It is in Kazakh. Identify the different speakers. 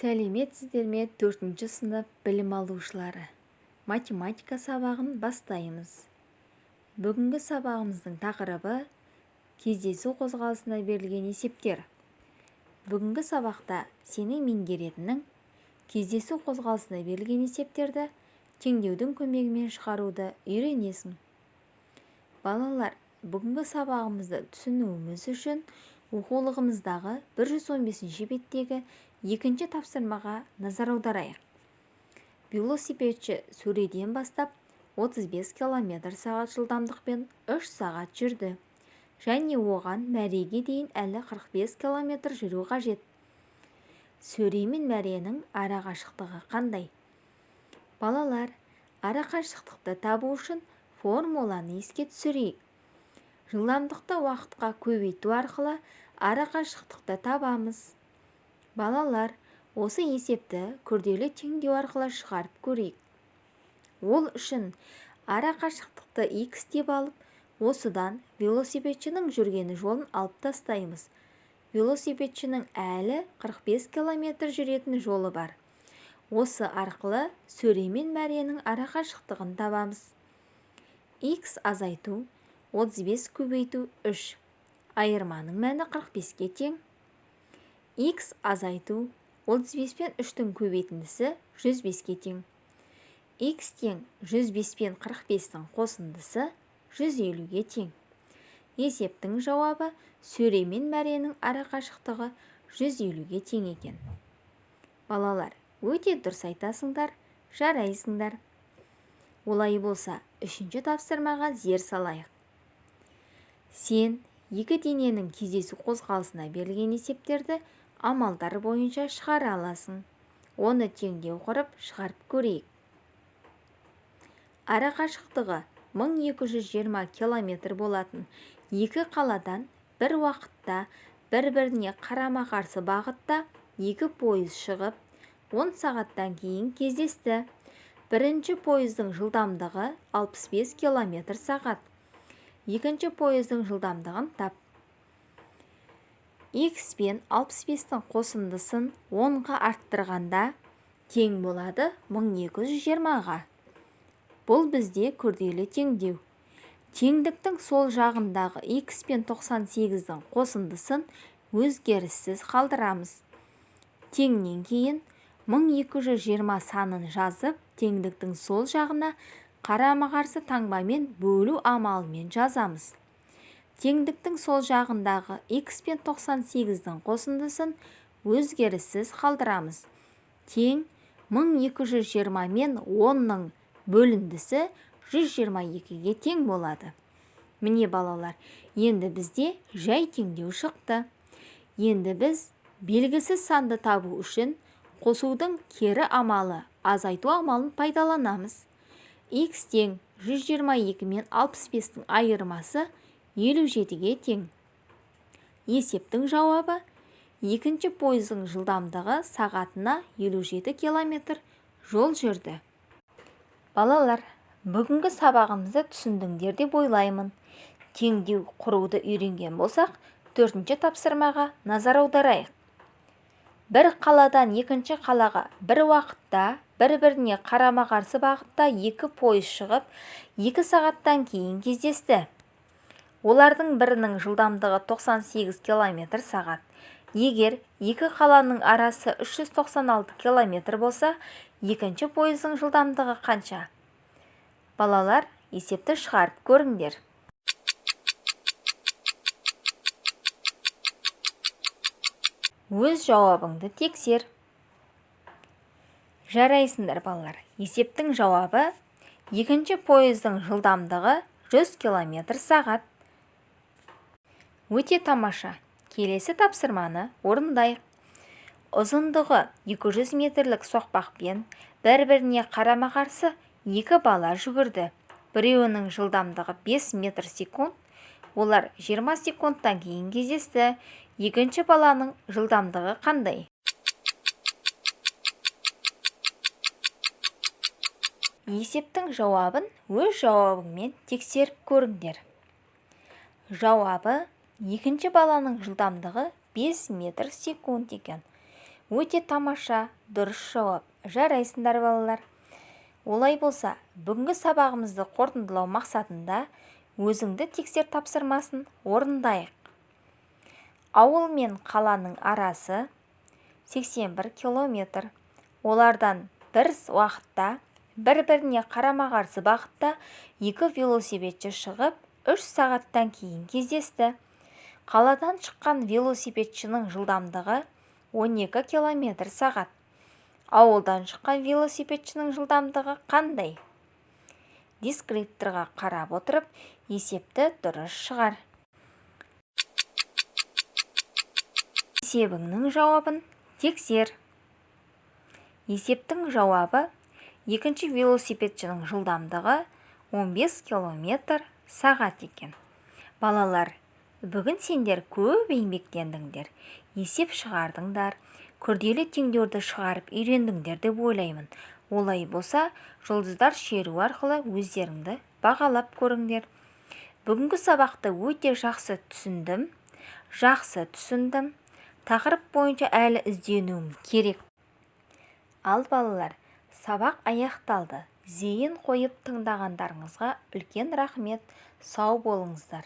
Speaker 1: Сәлеметсіздер ме 4-ші сынып білім алушылары? Математика сабағын бастаймыз. Бүгінгі сабағымыздың тақырыбы кездесу қозғалысына берілген есептер. Бүгінгі сабақта сенің меңгеретінің кездесу қозғалысына берілген есептерді теңдеудің көмегімен шығаруды үйренесің. Балалар, бүгінгі сабағымызды түсінуіміз үшін оқулығымыздағы 115-ші беттегі екінші тапсырмаға назар аударайық. Велосипедші сөреден бастап 35 км/сағат жылдамдықпен 3 сағат жүрді. Және оған мәреге дейін әлі 45 км жүру қажет. Сөре мен мәренің арақашықтығы қандай? Балалар, арақашықтықты табу үшін формуланы еске түсірейік. Жылдамдықты уақытқа көбейту арқылы арақашықтықты табамыз. Балалар, осы есепті күрделі теңдеу арқылы шығарып көрейік. Ол үшін арақашықтықты x деп алып, осыдан велосипедшінің жүргені жолын алып тастаймыз. Велосипедшінің әлі 45 км жүретін жолы бар. Осы арқылы сөре мен мәренің арақашықтығын табамыз. X азайту 35 көбейту 3. Айырманың мәні 45-ке тең. X азайту 35 пен 3-тің көбейтіндісі 105-ке тең. X тең 105 пен 45-тің қосындысы 150-ге тең. Есептің жауабы сөре мен мәренің арақашықтығы 150-ге тең екен. Балалар, өте дұрыс айтасыңдар, жарайсыңдар. Олай болса, 3-ші тапсырмаға зер салайық. Сен екі дененің кездесу қозғалысына берілген есептерді амалдар бойынша шығара аласың. Оны теңдеу құрып шығарып көрейік. Арақашықтығы 1220 км болатын екі қаладан бір уақытта бір-біріне қарама-қарсы бағытта екі пойыз шығып, 10 сағаттан кейін кездесті. Бірінші пойыздың жылдамдығы 65 км/сағат. Екінші пойыздың жылдамдығын тап. X пен 65-тің қосындысын 10-ға арттырғанда тең болады 1220-ға. Бұл бізде күрделі теңдеу. Теңдіктің сол жағындағы X пен 98-дің қосындысын өзгеріссіз қалдырамыз. Теңнен кейін 1220 санын жазып, теңдіктің сол жағына қарама-қарсы таңбамен бөлу амалымен жазамыз. Теңдіктің сол жағындағы X пен 98-дің қосындысын өзгеріссіз қалдырамыз. Тең 1220 мен 10-ның бөліндісі 122-ге тең болады. Міне балалар, енді бізде жай теңдеу шықты. Енді біз белгісіз санды табу үшін қосудың кері амалы, азайту амалын пайдаланамыз. X тең 122 мен 65-тің айырмасы 57-ге тең. Есептің жауабы екінші пойыздың жылдамдығы сағатына 57 км жол жүрді. Балалар, бүгінгі сабағымызды түсіндіңдер деп ойлаймын. Теңдеу құруды үйренген болсақ, 4-ші тапсырмаға назар аударайық. Бір қаладан екінші қалаға бір уақытта бір-біріне қарама-қарсы бағытта екі пойыз шығып, 2 сағаттан кейін кездесті. Олардың бірінің жылдамдығы 98 км/сағат. Егер екі қаланың арасы 396 км болса, екінші пойыздың жылдамдығы қанша? Балалар, есепті шығарып көріңдер. Өз жауабыңды тексер. Жарайсыңдар балалар. Есептің жауабы екінші пойыздың жылдамдығы 100 км/сағат. Өте тамаша. Келесі тапсырманы орындайық. Ұзындығы 200 метрлік соқпақпен бір-біріне қарама-қарсы екі бала жүгірді. Біреуінің жылдамдығы 5 метр секунд. Олар 20 секундтан кейін кездесті. Екінші баланың жылдамдығы қандай? Есептің жауабын өз жауабыңмен тексеріп көріңдер. Жауабы екінші баланың жылдамдығы 5 метр секунд екен. Өте тамаша, дұрыс жауап. Жарайсыңдар балалар. Олай болса, бүгінгі сабағымызды қорытындылау мақсатында өзіңді тексер тапсырмасын орындайық. Ауыл мен қаланың арасы 81 километр. Олардан бір уақытта бір-біріне қарама-қарсы бағытта 2 велосипедші шығып, 3 сағаттан кейін кездесті. Қаладан шыққан велосипедшінің жылдамдығы 12 километр сағат. Ауылдан шыққан велосипедшінің жылдамдығы қандай? Дескрипторға қарап отырып, есепті дұрыс шығар. Есебіңнің жауабын тексер. Есептің жауабы екінші велосипедшінің жылдамдығы 15 километр сағат екен. Балалар, бүгін сендер көп еңбектендіңдер, есеп шығардыңдар, күрделі теңдеуді шығарып үйрендіңдер деп ойлаймын. Олай болса, жұлдыздар шеру арқылы өздеріңді бағалап көріңдер. Бүгінгі сабақты өте жақсы түсіндім. Тақырып бойынша әлі ізденуім керек. Ал балалар, сабақ аяқталды. Зейін қойып тыңдағандарыңызға үлкен рахмет. Сау болыңыздар.